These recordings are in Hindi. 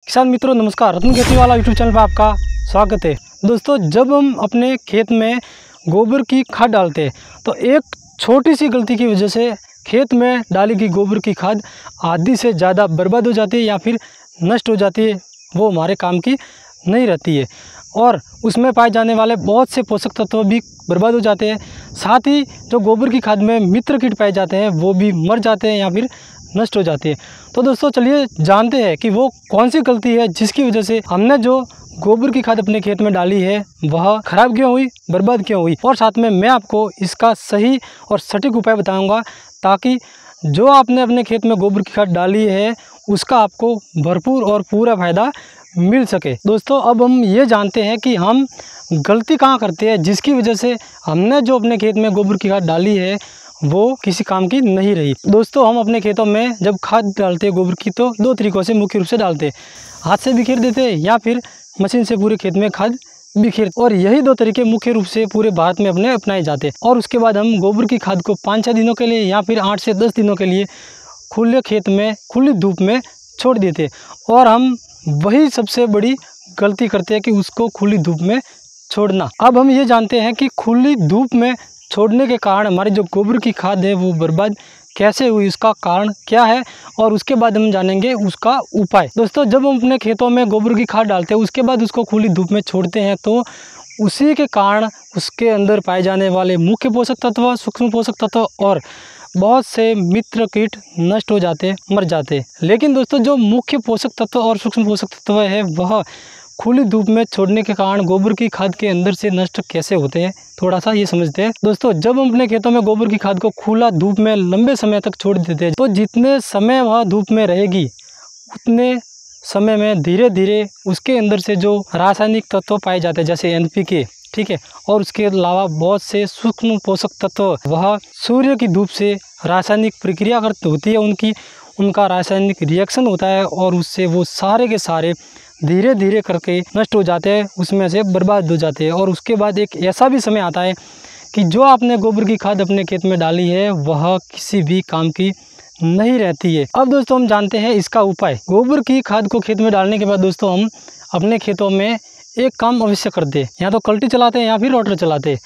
किसान मित्रों नमस्कार, रतन खेती वाला यूट्यूब चैनल पर आपका स्वागत है। दोस्तों, जब हम अपने खेत में गोबर की खाद डालते हैं तो एक छोटी सी गलती की वजह से खेत में डाली गई गोबर की खाद आधी से ज़्यादा बर्बाद हो जाती है या फिर नष्ट हो जाती है, वो हमारे काम की नहीं रहती है और उसमें पाए जाने वाले बहुत से पोषक तत्व भी बर्बाद हो जाते हैं। साथ ही जो गोबर की खाद में मित्र कीट पाए जाते हैं वो भी मर जाते हैं या फिर नष्ट हो जाती है। तो दोस्तों चलिए जानते हैं कि वो कौन सी गलती है जिसकी वजह से हमने जो गोबर की खाद अपने खेत में डाली है वह खराब क्यों हुई, बर्बाद क्यों हुई, और साथ में मैं आपको इसका सही और सटीक उपाय बताऊंगा ताकि जो आपने अपने खेत में गोबर की खाद डाली है उसका आपको भरपूर और पूरा फ़ायदा मिल सके। दोस्तों, अब हम ये जानते हैं कि हम गलती कहाँ करते हैं जिसकी वजह से हमने जो अपने खेत में गोबर की खाद डाली है वो किसी काम की नहीं रही। दोस्तों, हम अपने खेतों में जब खाद डालते हैं गोबर की तो दो तरीक़ों से मुख्य रूप से डालते हैं, हाथ से बिखेर देते हैं या फिर मशीन से पूरे खेत में खाद बिखेर, और यही दो तरीके मुख्य रूप से पूरे भारत में अपनाए जाते हैं। और उसके बाद हम गोबर की खाद को 5-6 दिनों के लिए या फिर 8 से 10 दिनों के लिए खुले खेत में खुली धूप में छोड़ देते हैं। और हम वही सबसे बड़ी गलती करते हैं कि उसको खुली धूप में छोड़ना। अब हम ये जानते हैं कि खुली धूप में छोड़ने के कारण हमारी जो गोबर की खाद है वो बर्बाद कैसे हुई, उसका कारण क्या है, और उसके बाद हम जानेंगे उसका उपाय। दोस्तों, जब हम अपने खेतों में गोबर की खाद डालते हैं उसके बाद उसको खुली धूप में छोड़ते हैं तो उसी के कारण उसके अंदर पाए जाने वाले मुख्य पोषक तत्व, सूक्ष्म पोषक तत्व और बहुत से मित्र कीट नष्ट हो जाते, मर जाते। लेकिन दोस्तों, जो मुख्य पोषक तत्व और सूक्ष्म पोषक तत्व है वह खुली धूप में छोड़ने के कारण गोबर की खाद के अंदर से नष्ट कैसे होते हैं, थोड़ा सा ये समझते हैं। दोस्तों, जब हम अपने खेतों में गोबर की खाद को खुला धूप में लंबे समय तक छोड़ देते हैं तो जितने समय वह धूप में रहेगी उतने समय में धीरे धीरे उसके अंदर से जो रासायनिक तत्व पाए जाते हैं जैसे NPK, ठीक है, और उसके अलावा बहुत से सूक्ष्म पोषक तत्व वह सूर्य की धूप से रासायनिक प्रक्रिया होती है, उनका रासायनिक रिएक्शन होता है और उससे वो सारे के सारे धीरे धीरे करके नष्ट हो जाते हैं, उसमें से बर्बाद हो जाते हैं। और उसके बाद एक ऐसा भी समय आता है कि जो आपने गोबर की खाद अपने खेत में डाली है वह किसी भी काम की नहीं रहती है। अब दोस्तों, हम जानते हैं इसका उपाय। गोबर की खाद को खेत में डालने के बाद दोस्तों हम अपने खेतों में एक काम अवश्य करते हैं, या तो कल्टी चलाते हैं या फिर रोटर चलाते हैं।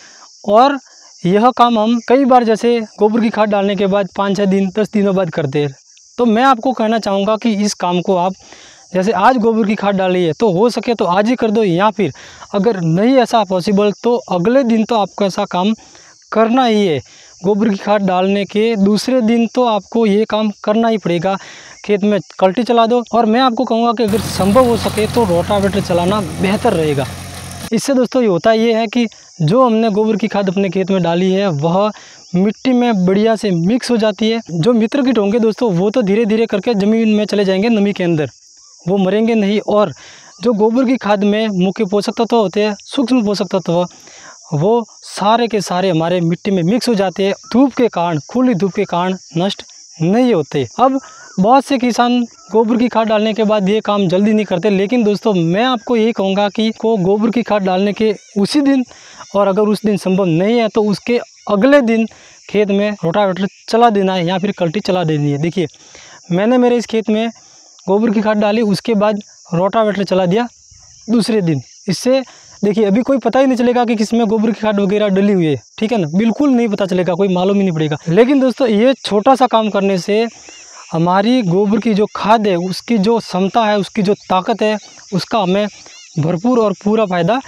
और यह काम हम कई बार जैसे गोबर की खाद डालने के बाद 5-6 दिन 10 दिनों बाद करते हैं। तो मैं आपको कहना चाहूँगा कि इस काम को आप जैसे आज गोबर की खाद डाली है तो हो सके तो आज ही कर दो, या फिर अगर नहीं ऐसा पॉसिबल तो अगले दिन तो आपको ऐसा काम करना ही है। गोबर की खाद डालने के दूसरे दिन तो आपको ये काम करना ही पड़ेगा, खेत में कल्टी चला दो। और मैं आपको कहूँगा कि अगर संभव हो सके तो रोटावेटर चलाना बेहतर रहेगा। इससे दोस्तों ये होता ये है कि जो हमने गोबर की खाद अपने खेत में डाली है वह मिट्टी में बढ़िया से मिक्स हो जाती है। जो मित्र कीट होंगे दोस्तों वो तो धीरे धीरे करके ज़मीन में चले जाएंगे, नमी के अंदर वो मरेंगे नहीं। और जो गोबर की खाद में मुख्य पोषक तत्व होते हैं, सूक्ष्म पोषक तत्व, वो सारे के सारे हमारे मिट्टी में मिक्स हो जाते हैं, धूप के कारण, खुली धूप के कारण नष्ट नहीं होते। अब बहुत से किसान गोबर की खाद डालने के बाद ये काम जल्दी नहीं करते, लेकिन दोस्तों मैं आपको यही कहूँगा कि को गोबर की खाद डालने के उसी दिन, और अगर उस दिन संभव नहीं है तो उसके अगले दिन खेत में रोटावेटर चला देना है या फिर कल्टी चला देनी है। देखिए, मैंने मेरे इस खेत में गोबर की खाद डाली, उसके बाद रोटावेटर चला दिया दूसरे दिन। इससे देखिए अभी कोई पता ही नहीं चलेगा कि किसमें गोबर की खाद वगैरह डली हुई है, ठीक है ना, बिल्कुल नहीं पता चलेगा, कोई मालूम ही नहीं पड़ेगा। लेकिन दोस्तों ये छोटा सा काम करने से हमारी गोबर की जो खाद है उसकी जो क्षमता है, उसकी जो ताकत है, उसका हमें भरपूर और पूरा फ़ायदा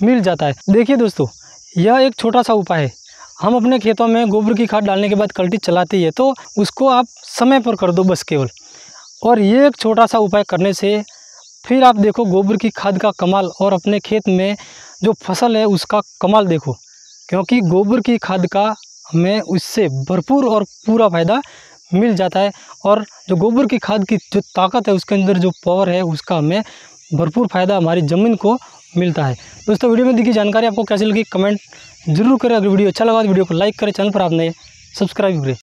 मिल जाता है। देखिए दोस्तों, यह एक छोटा सा उपाय है। हम अपने खेतों में गोबर की खाद डालने के बाद कल्टी चलाती है तो उसको आप समय पर कर दो बस केवल। और ये एक छोटा सा उपाय करने से फिर आप देखो गोबर की खाद का कमाल, और अपने खेत में जो फसल है उसका कमाल देखो, क्योंकि गोबर की खाद का हमें उससे भरपूर और पूरा फ़ायदा मिल जाता है। और जो गोबर की खाद की जो ताकत है, उसके अंदर जो पावर है, उसका हमें भरपूर फ़ायदा हमारी ज़मीन को मिलता है। दोस्तों, वीडियो में दी गई जानकारी आपको कैसी लगी कमेंट जरूर करें। अगर वीडियो अच्छा लगा तो वीडियो को लाइक करें, चैनल पर आप नए सब्सक्राइब करें।